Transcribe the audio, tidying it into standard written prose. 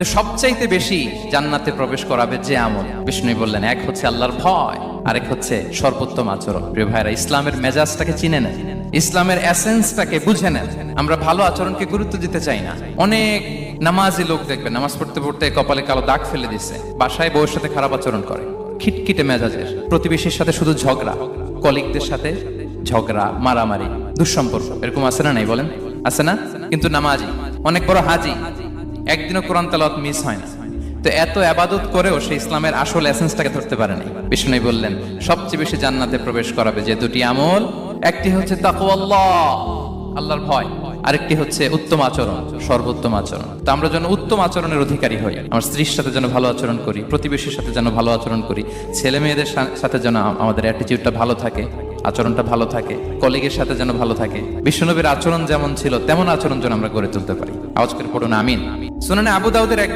সবচাইতে বেশি জান্নাতে প্রবেশ করাবে যে আমল, বিষ্ণু বললেন, এক হচ্ছে আল্লাহর ভয়, আরেক হচ্ছে সর্বোত্তম আচরণ। প্রিয় ভাইরা, ইসলামের মেজাজটাকে চিনে নেন, ইসলামের এসেন্সটাকে বুঝে নেন। আমরা ভালো আচরণকে গুরুত্ব দিতে চাই না। অনেক নামাজি লোক দেখবেন নামাজ পড়তে পড়তে কপালে কালো দাগ ফেলে দিচ্ছে, বাসায় বউয়ের সাথে খারাপ আচরণ করে, খিটখিটে মেজাজের, প্রতিবেশীর সাথে শুধু ঝগড়া, কলিগদের সাথে ঝগড়া, মারামারি, দুঃসম্পর্ক, এরকম আছে না? নাই বলেন, আছে না? কিন্তু নামাজি, অনেক বড় হাজি, একদিনও কোরআন তেলাওয়াত মিস হয় না। তো এত ইবাদত করেও সে ইসলামের আসল এসেন্সটাকে ধরতে পারে নাই। বিষ্ণু বললেন, সবচেয়ে বেশি জান্নাতে প্রবেশ করাবে যে দুটি আমল, একটি হচ্ছে তাকওয়াল্লাহ, আল্লাহর ভয়, আরেকটি হচ্ছে উত্তম আচরণ, সর্বোত্তম আচরণ। তো আমরা যেন উত্তম আচরণের অধিকারী হই, আমার স্ত্রীর সাথে যেন ভালো আচরণ করি, প্রতিবেশীর সাথে যেন ভালো আচরণ করি, ছেলে মেয়েদের সাথে যেন আমাদের অ্যাটিটিউডটা ভালো থাকে, আচরণটা ভালো থাকে, কলিগের সাথে যেন ভালো থাকে। বিশ্বনবীর আচরণ যেমন ছিল তেমন আচরণ যেন আমরা গড়ে তুলতে পারি। আওয়াজ করে পড়ুন আমিন। সুনানে আবু দাউদের এক